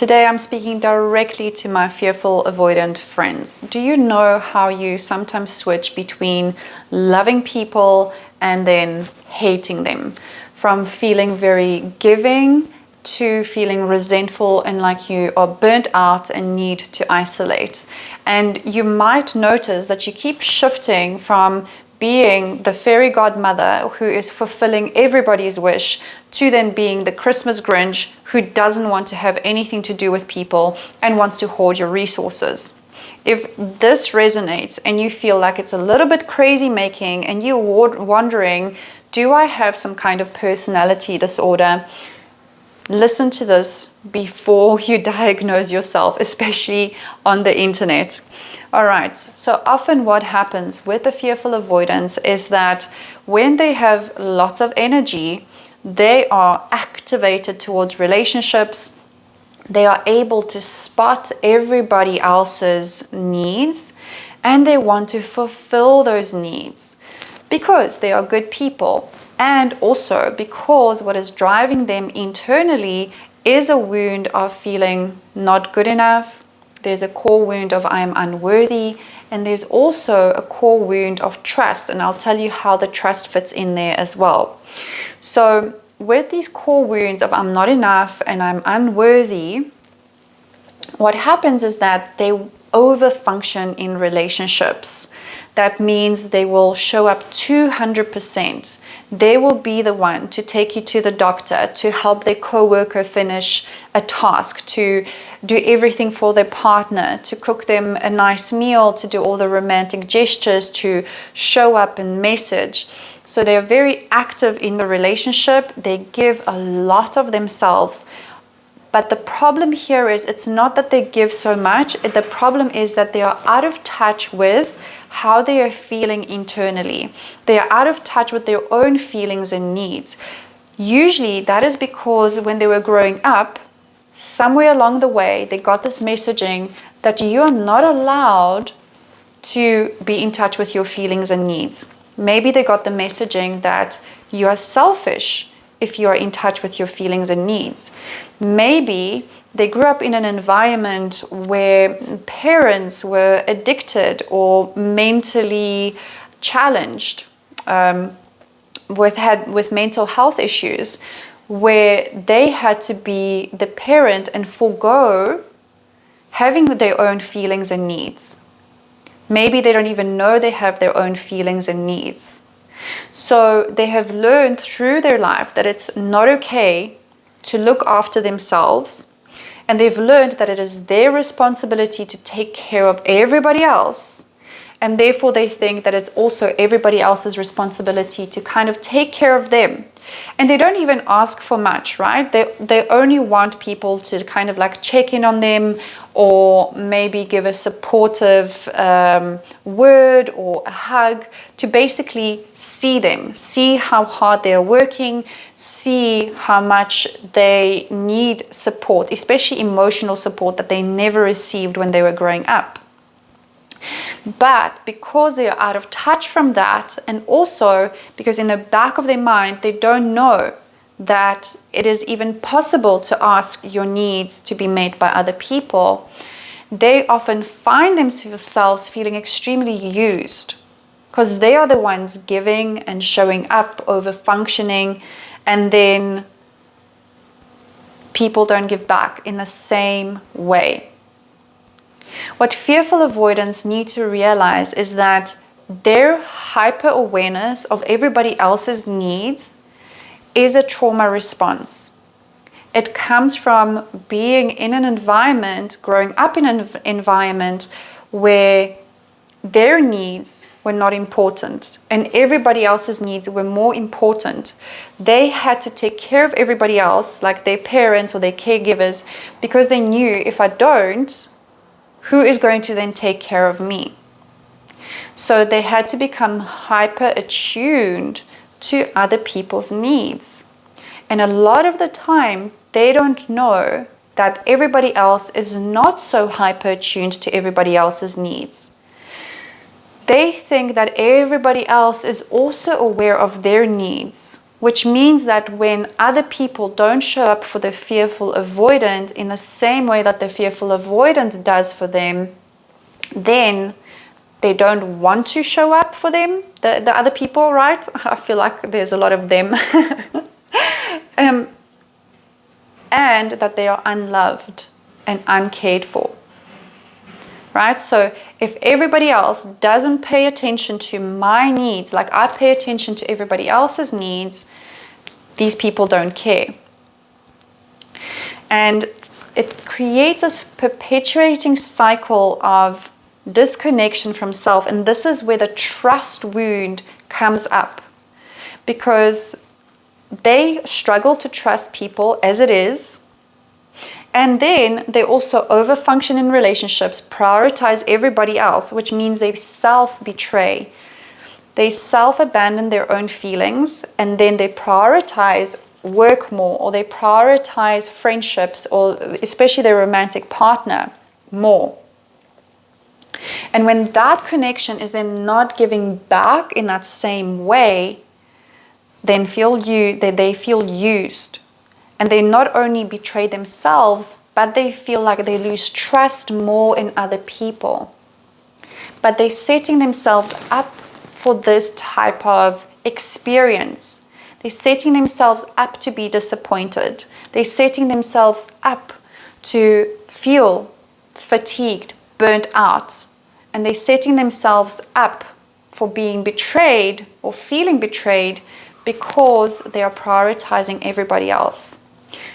Today I'm speaking directly to my fearful avoidant friends. Do you know how you sometimes switch between loving people and then hating them? From feeling very giving to feeling resentful and like you are burnt out and need to isolate. And you might notice that you keep shifting from being the fairy godmother who is fulfilling everybody's wish to then being the Christmas Grinch who doesn't want to have anything to do with people and wants to hoard your resources. If this resonates and you feel like it's a little bit crazy making and you're wondering, do I have some kind of personality disorder? Listen to this before you diagnose yourself, especially on the internet. All right, so often what happens with the fearful avoidance is that when they have lots of energy, they are activated towards relationships. They are able to spot everybody else's needs and they want to fulfill those needs because they are good people. And also because what is driving them internally is a wound of feeling not good enough. There's a core wound of I am unworthy. And there's also a core wound of trust. And I'll tell you how the trust fits in there as well. So with these core wounds of I'm not enough and I'm unworthy, what happens is that they overfunction in relationships. That means they will show up 200%. They will be the one to take you to the doctor, to help their coworker finish a task, to do everything for their partner, to cook them a nice meal, to do all the romantic gestures, to show up and message. So they are very active in the relationship. They give a lot of themselves. But the problem here is it's not that they give so much. The problem is that they are out of touch with how they are feeling internally. They are out of touch with their own feelings and needs. Usually that is because when they were growing up, somewhere along the way, they got this messaging that you are not allowed to be in touch with your feelings and needs. Maybe they got the messaging that you are selfish if you are in touch with your feelings and needs. Maybe they grew up in an environment where parents were addicted or mentally challenged with mental health issues, where they had to be the parent and forego having their own feelings and needs. Maybe they don't even know they have their own feelings and needs. So they have learned through their life that it's not okay to look after themselves, and they've learned that it is their responsibility to take care of everybody else, and therefore they think that it's also everybody else's responsibility to kind of take care of them. And they don't even ask for much, right? They only want people to kind of like check in on them, or maybe give a supportive word or a hug, to basically see them, see how hard they are working, see how much they need support, especially emotional support that they never received when they were growing up. But because they are out of touch from that, and also because in the back of their mind they don't know that it is even possible to ask your needs to be met by other people, they often find themselves feeling extremely used because they are the ones giving and showing up, over functioning, and then people don't give back in the same way. What fearful avoidants need to realize is that their hyper awareness of everybody else's needs is a trauma response. It comes from being in an environment, growing up in an environment where their needs were not important and everybody else's needs were more important. They had to take care of everybody else, like their parents or their caregivers, because they knew if I don't, who is going to then take care of me? So they had to become hyper attuned to other people's needs. And a lot of the time, they don't know that everybody else is not so hyper attuned to everybody else's needs. They think that everybody else is also aware of their needs, which means that when other people don't show up for the fearful avoidant in the same way that the fearful avoidant does for them, then they don't want to show up for them, the other people, right? I feel like there's a lot of them. And that they are unloved and uncared for. Right? So if everybody else doesn't pay attention to my needs, like I pay attention to everybody else's needs, these people don't care. And it creates this perpetuating cycle of disconnection from self. And this is where the trust wound comes up, because they struggle to trust people as it is. And then they also overfunction in relationships, prioritize everybody else, which means they self-betray. They self-abandon their own feelings, and then they prioritize work more, or they prioritize friendships, or especially their romantic partner more. And when that connection is then not giving back in that same way, then they feel used. And they not only betray themselves, but they feel like they lose trust more in other people. But they're setting themselves up for this type of experience. They're setting themselves up to be disappointed. They're setting themselves up to feel fatigued, burnt out. And they're setting themselves up for being betrayed or feeling betrayed because they are prioritizing everybody else.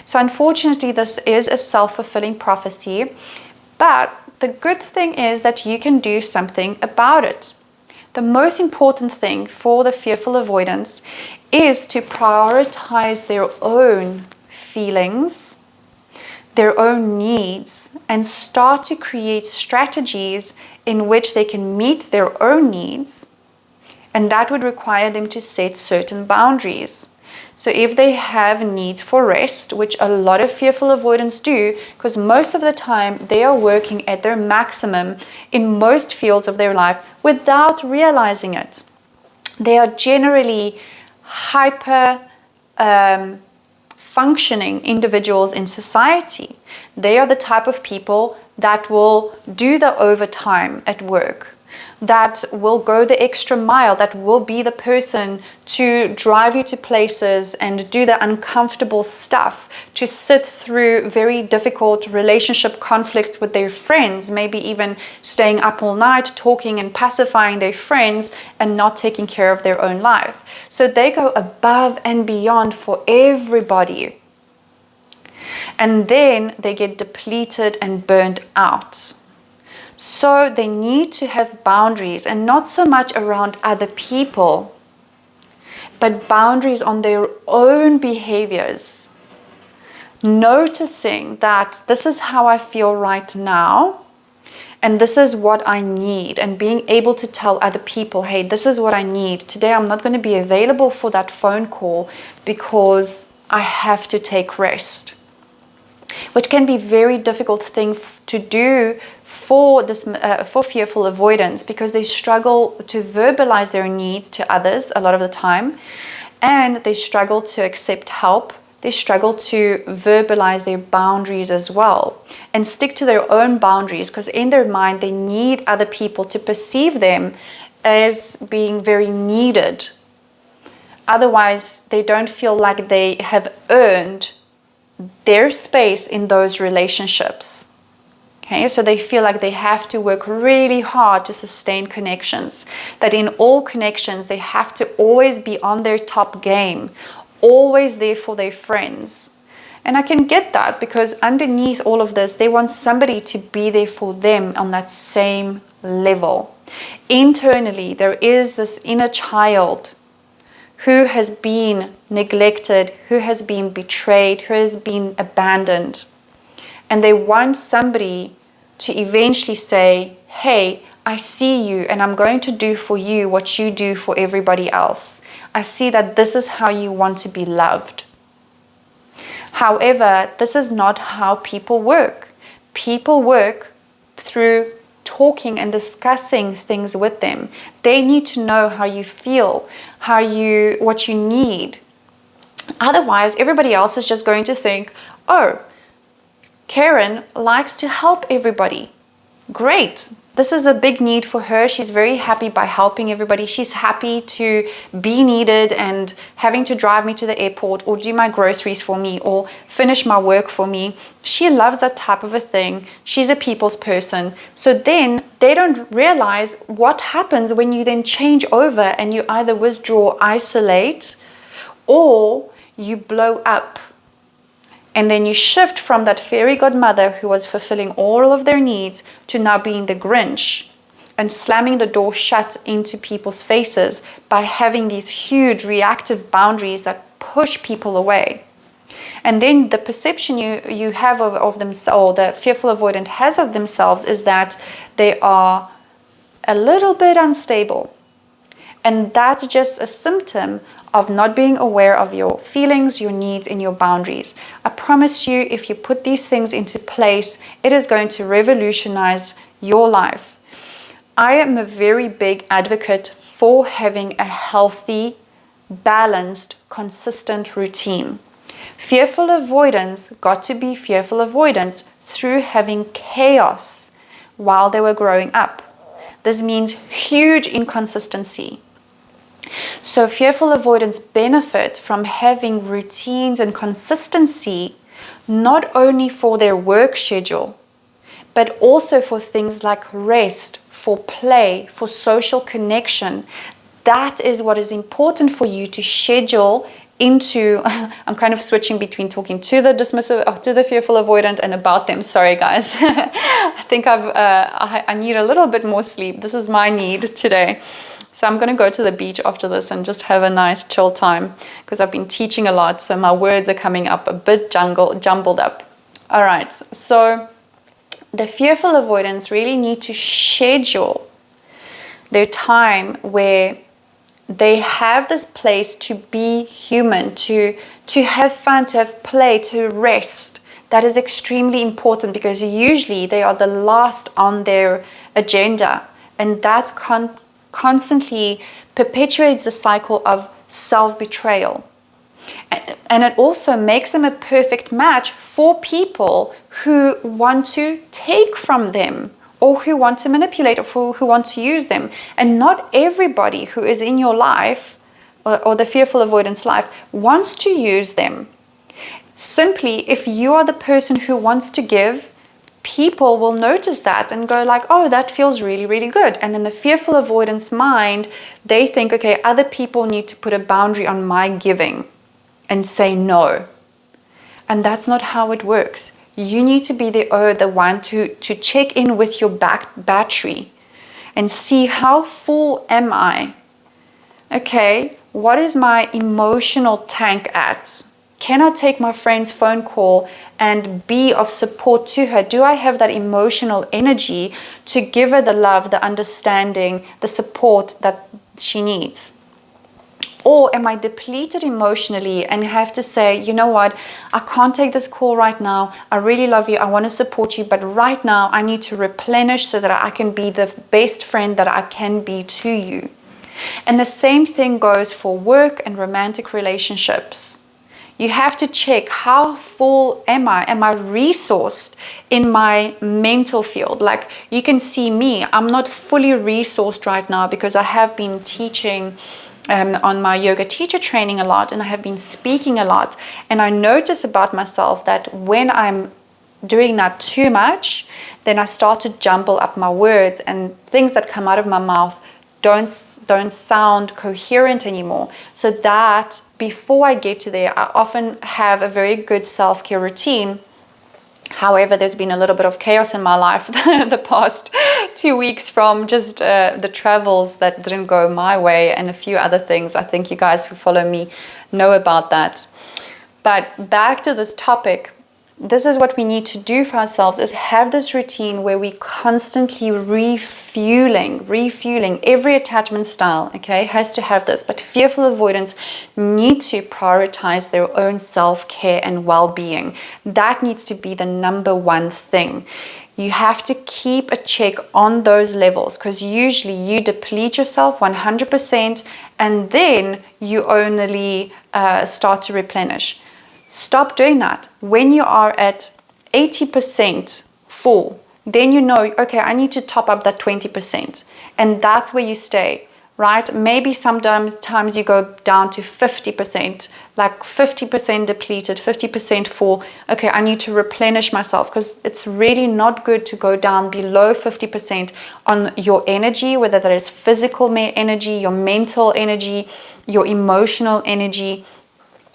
So unfortunately, this is a self-fulfilling prophecy, but the good thing is that you can do something about it. The most important thing for the fearful avoidants is to prioritize their own feelings, their own needs, and start to create strategies in which they can meet their own needs. And that would require them to set certain boundaries. So if they have needs for rest, which a lot of fearful avoidants do, because most of the time they are working at their maximum in most fields of their life without realizing it. They are generally hyper functioning individuals in society. They are the type of people that will do the overtime at work, that will go the extra mile, that will be the person to drive you to places and do the uncomfortable stuff, to sit through very difficult relationship conflicts with their friends, maybe even staying up all night talking and pacifying their friends and not taking care of their own life. So they go above and beyond for everybody. And then they get depleted and burnt out. So they need to have boundaries, and not so much around other people, but boundaries on their own behaviors. Noticing that this is how I feel right now, and this is what I need, and being able to tell other people, hey, this is what I need. Today I'm not going to be available for that phone call because I have to take rest. Which can be a very difficult thing to do for fearful avoidance, because they struggle to verbalize their needs to others a lot of the time, and they struggle to accept help. They struggle to verbalize their boundaries as well and stick to their own boundaries, because in their mind they need other people to perceive them as being very needed. Otherwise, they don't feel like they have earned their space in those relationships. Okay, so they feel like they have to work really hard to sustain connections, that in all connections they have to always be on their top game, always there for their friends. And I can get that, because underneath all of this, they want somebody to be there for them on that same level. Internally, there is this inner child who has been neglected, who has been betrayed, who has been abandoned. And they want somebody to eventually say, hey, I see you, and I'm going to do for you what you do for everybody else. I see that this is how you want to be loved. However, this is not how people work. People work through talking and discussing things with them. They need to know how you feel, what you need. Otherwise, everybody else is just going to think, oh, Karen likes to help everybody. Great. This is a big need for her. She's very happy by helping everybody. She's happy to be needed and having to drive me to the airport or do my groceries for me or finish my work for me. She loves that type of a thing. She's a people's person. So then they don't realize what happens when you then change over and you either withdraw, isolate, or you blow up. And then you shift from that fairy godmother who was fulfilling all of their needs to now being the Grinch and slamming the door shut into people's faces by having these huge reactive boundaries that push people away. And then the perception you have of themselves, or the fearful avoidant has of themselves, is that they are a little bit unstable. And that's just a symptom of not being aware of your feelings, your needs, and your boundaries. I promise you, if you put these things into place, it is going to revolutionize your life. I am a very big advocate for having a healthy, balanced, consistent routine. Fearful avoidance got to be fearful avoidance through having chaos while they were growing up. This means huge inconsistency. So fearful avoidants benefit from having routines and consistency, not only for their work schedule, but also for things like rest, for play, for social connection. That is what is important for you to schedule into. I'm kind of switching between talking to the dismissive, to the fearful avoidant and about them. Sorry, guys. I think I need a little bit more sleep. This is my need today. So I'm going to go to the beach after this and just have a nice chill time because I've been teaching a lot. So my words are coming up a bit jumbled up. All right. So the fearful avoidants really need to schedule their time where they have this place to be human, to have fun, to have play, to rest. That is extremely important because usually they are the last on their agenda. And that's constantly perpetuates the cycle of self-betrayal. And it also makes them a perfect match for people who want to take from them or who want to manipulate or who want to use them. And not everybody who is in your life or the fearful avoidance life wants to use them. Simply, if you are the person who wants to give, people will notice that and go like, oh, that feels really, really good. And in the fearful avoidance mind, they think, okay, other people need to put a boundary on my giving and say no. And that's not how it works. You need to be the one to check in with your battery and see how full am I? Okay, what is my emotional tank at? Can I take my friend's phone call and be of support to her? Do I have that emotional energy to give her the love, the understanding, the support that she needs? Or am I depleted emotionally and have to say, you know what, I can't take this call right now. I really love you. I want to support you. But right now I need to replenish so that I can be the best friend that I can be to you. And the same thing goes for work and romantic relationships. You have to check, how full am I? Am I resourced in my mental field? Like, you can see me, I'm not fully resourced right now because I have been teaching on my yoga teacher training a lot, and I have been speaking a lot. And I notice about myself that when I'm doing that too much, then I start to jumble up my words, and things that come out of my mouth don't sound coherent anymore. So that before I get to there, I often have a very good self-care routine. However, there's been a little bit of chaos in my life the past 2 weeks from just the travels that didn't go my way and a few other things. I think you guys who follow me know about that. But back to this topic, this is what we need to do for ourselves, is have this routine where we constantly refueling every attachment style, okay, has to have this. But fearful avoidants need to prioritize their own self-care and well-being. That needs to be the number one thing. You have to keep a check on those levels, because usually you deplete yourself 100% and then you only start to replenish. Stop doing that. When you are at 80% full, then you know, okay, I need to top up that 20%. And that's where you stay, right? Maybe sometimes you go down to 50%, like 50% depleted, 50% full. Okay, I need to replenish myself, because it's really not good to go down below 50% on your energy, whether that is physical energy, your mental energy, your emotional energy.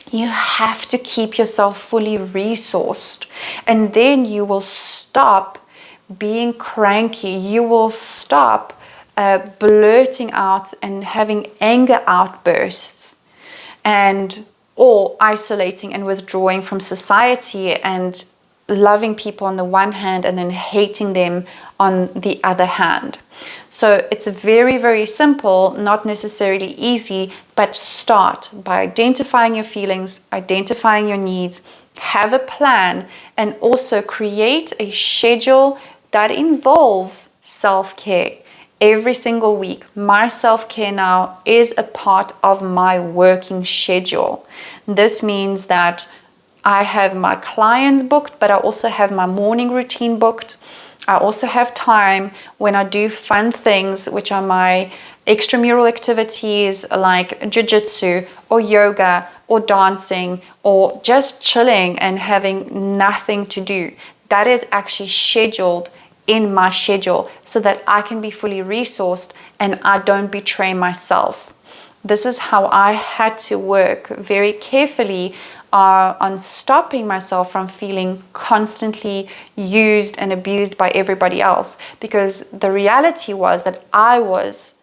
You have to keep yourself fully resourced, and then you will stop being cranky. You will stop blurting out and having anger outbursts, and or isolating and withdrawing from society and loving people on the one hand and then hating them on the other hand. So it's very, very simple, not necessarily easy, but start by identifying your feelings, identifying your needs, have a plan, and also create a schedule that involves self-care. Every single week, my self-care now is a part of my working schedule. This means that I have my clients booked, but I also have my morning routine booked. I also have time when I do fun things, which are my extramural activities like jiu-jitsu or yoga or dancing or just chilling and having nothing to do. That is actually scheduled in my schedule so that I can be fully resourced and I don't betray myself. This is how I had to work very carefully on stopping myself from feeling constantly used and abused by everybody else, because the reality was that I was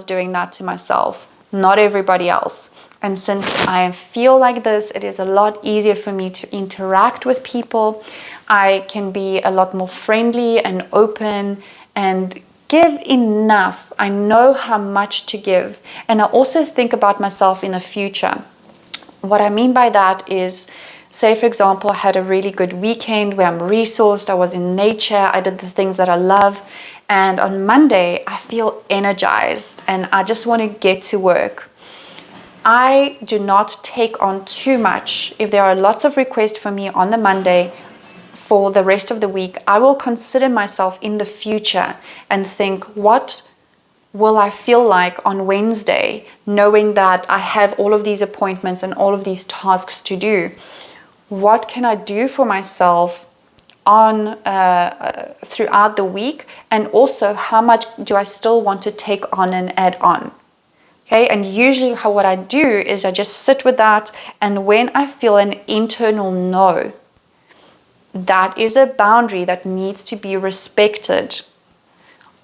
doing that to myself, not everybody else. And since I feel like this, it is a lot easier for me to interact with people. I can be a lot more friendly and open and give enough. I know how much to give, and I also think about myself in the future. What I mean by that is, say for example, I had a really good weekend where I'm resourced, I was in nature, I did the things that I love, and on Monday I feel energized and I just want to get to work. I do not take on too much. If there are lots of requests for me on the Monday, for the rest of the week, I will consider myself in the future and think, what will I feel like on Wednesday, knowing that I have all of these appointments and all of these tasks to do? What can I do for myself on throughout the week? And also, how much do I still want to take on and add on? Okay, and usually what I do is I just sit with that, and when I feel an internal no, that is a boundary that needs to be respected.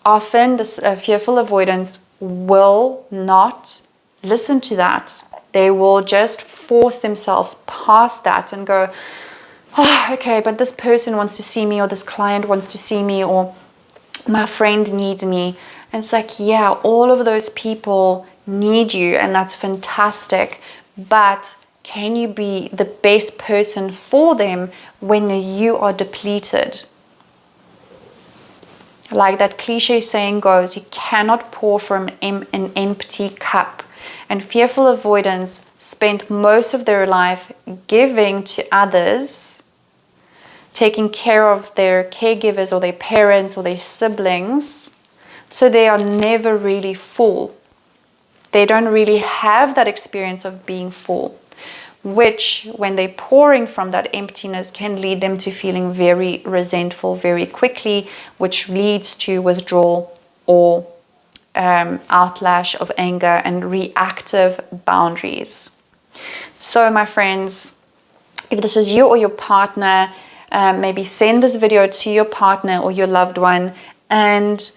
Often, this fearful avoidance will not listen to that. They will just force themselves past that and go, oh, okay, but this person wants to see me, or this client wants to see me, or my friend needs me. And it's like, yeah, all of those people need you, and that's fantastic. But can you be the best person for them when you are depleted? Like that cliche saying goes, you cannot pour from an empty cup. And fearful avoidants spend most of their life giving to others, taking care of their caregivers or their parents or their siblings, so they are never really full. They don't really have that experience of being full, which, when they're pouring from that emptiness, can lead them to feeling very resentful very quickly, which leads to withdrawal or outlash of anger and reactive boundaries. So, my friends, if this is you or your partner, maybe send this video to your partner or your loved one and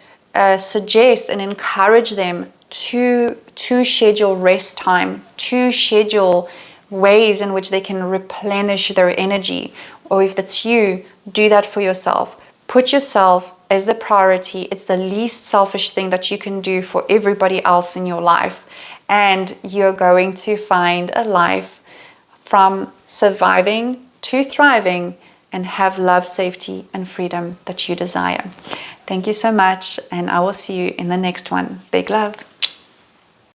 suggest and encourage them to schedule rest time, to schedule ways in which they can replenish their energy. or if that's you, do that for yourself. Put yourself as the priority. It's the least selfish thing that you can do for everybody else in your life. And you're going to find a life from surviving to thriving and have love, safety, and freedom that you desire. Thank you so much, and I will see you in the next one. Big love.